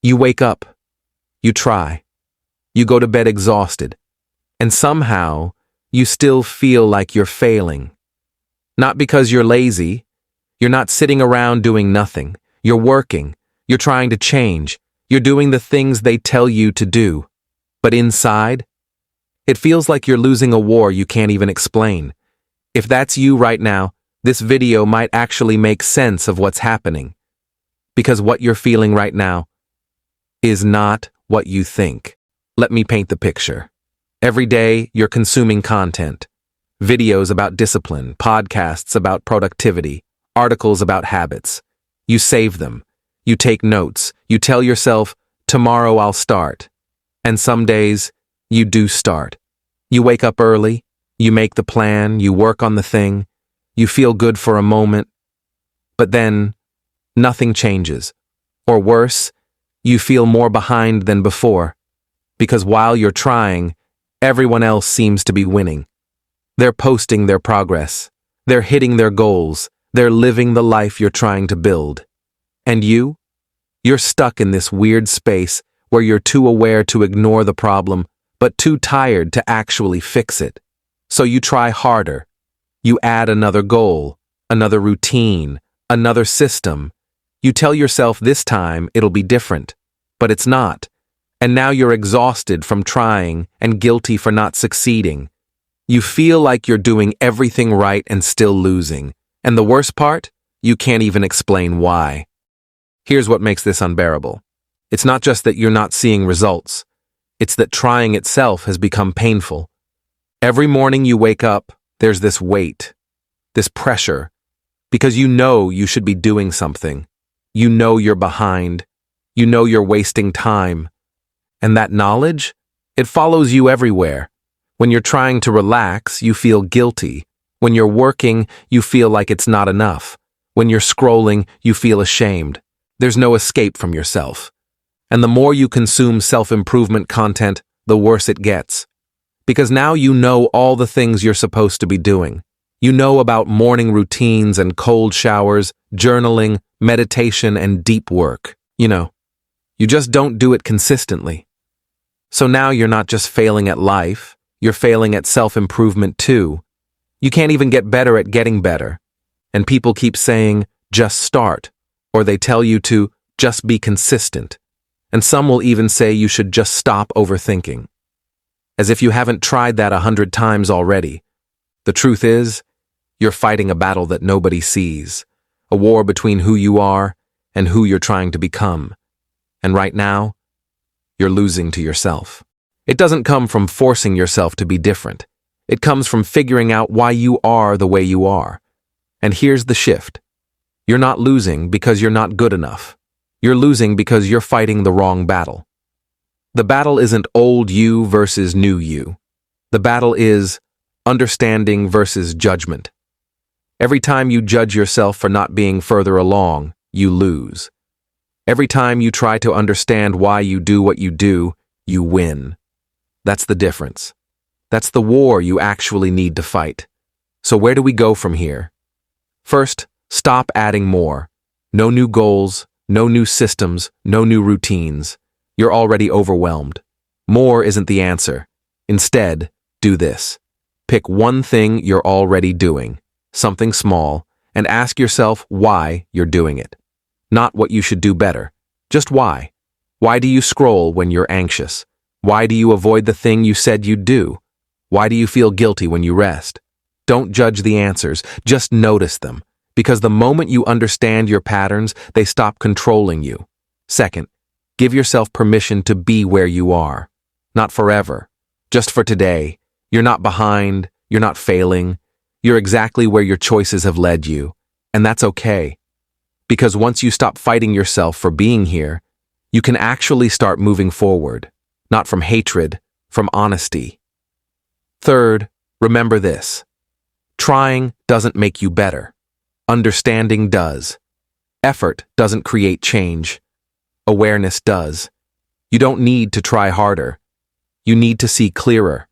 You wake up, you try, you go to bed exhausted, and somehow you still feel like you're failing. Not because you're lazy, you're not sitting around doing nothing, you're working, you're trying to change, you're doing the things they tell you to do. But inside, it feels like you're losing a war you can't even explain. If that's you right now, this video might actually make sense of what's happening. Because what you're feeling right now is not what you think. Let me paint the picture. Every day, you're consuming content. Videos about discipline, podcasts about productivity, articles about habits. You save them. You take notes. You tell yourself, tomorrow I'll start. And some days, you do start. You wake up early. You make the plan. You work on the thing. You feel good for a moment. But then, nothing changes. Or worse, you feel more behind than before. Because while you're trying, everyone else seems to be winning. They're posting their progress. They're hitting their goals. They're living the life you're trying to build. And you're stuck in this weird space where you're too aware to ignore the problem, but too tired to actually fix it. So you try harder. You add another goal, another routine, another system. You tell yourself this time it'll be different, but it's not. And now you're exhausted from trying and guilty for not succeeding. You feel like you're doing everything right and still losing. And the worst part? You can't even explain why. Here's what makes this unbearable. It's not just that you're not seeing results. It's that trying itself has become painful. Every morning you wake up, there's this weight, this pressure, because you know you should be doing something. You know you're behind. You know you're wasting time. And that knowledge, it follows you everywhere. When you're trying to relax, you feel guilty. When you're working, you feel like it's not enough. When you're scrolling, you feel ashamed. There's no escape from yourself. And the more you consume self-improvement content, the worse it gets. Because now you know all the things you're supposed to be doing. You know about morning routines and cold showers, journaling, meditation, and deep work. You just don't do it consistently. So now you're not just failing at life, you're failing at self-improvement too. You can't even get better at getting better. And people keep saying, just start, or they tell you to just be consistent. And some will even say you should just stop overthinking. As if you haven't tried that 100 times already. The truth is, you're fighting a battle that nobody sees, a war between who you are and who you're trying to become. And right now, you're losing to yourself. It doesn't come from forcing yourself to be different. It comes from figuring out why you are the way you are. And here's the shift. You're not losing because you're not good enough. You're losing because you're fighting the wrong battle. The battle isn't old you versus new you. The battle is understanding versus judgment. Every time you judge yourself for not being further along, you lose. Every time you try to understand why you do what you do, you win. That's the difference. That's the war you actually need to fight. So where do we go from here? First, stop adding more. No new goals, no new systems, no new routines. You're already overwhelmed. More isn't the answer. Instead, do this. Pick one thing you're already doing, something small, and ask yourself why you're doing it. Not what you should do better. Just why. Why do you scroll when you're anxious? Why do you avoid the thing you said you'd do? Why do you feel guilty when you rest? Don't judge the answers, just notice them. Because the moment you understand your patterns, they stop controlling you. Second, give yourself permission to be where you are. Not forever. Just for today. You're not behind. You're not failing. You're exactly where your choices have led you. And that's okay. Because once you stop fighting yourself for being here, you can actually start moving forward. Not from hatred, from honesty. Third, remember this. Trying doesn't make you better. Understanding does. Effort doesn't create change. Awareness does. You don't need to try harder. You need to see clearer.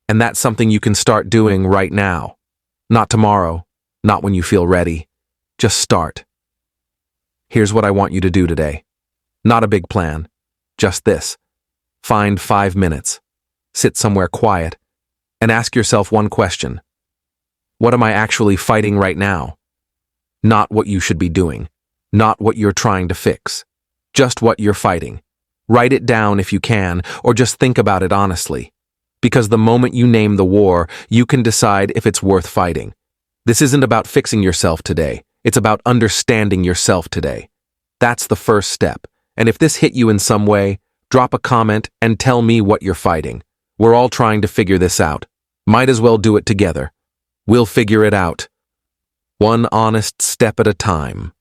And that's something you can start doing right now. Not tomorrow. Not when you feel ready. Just start. Here's what I want you to do today. Not a big plan. Just this. Find 5 minutes. Sit somewhere quiet and ask yourself one question. What am I actually fighting right now? Not what you should be doing. Not what you're trying to fix. Just what you're fighting. Write it down if you can, or just think about it honestly. Because the moment you name the war, you can decide if it's worth fighting. This isn't about fixing yourself today. It's about understanding yourself today. That's the first step. And if this hit you in some way, drop a comment and tell me what you're fighting. We're all trying to figure this out. Might as well do it together. We'll figure it out. One honest step at a time.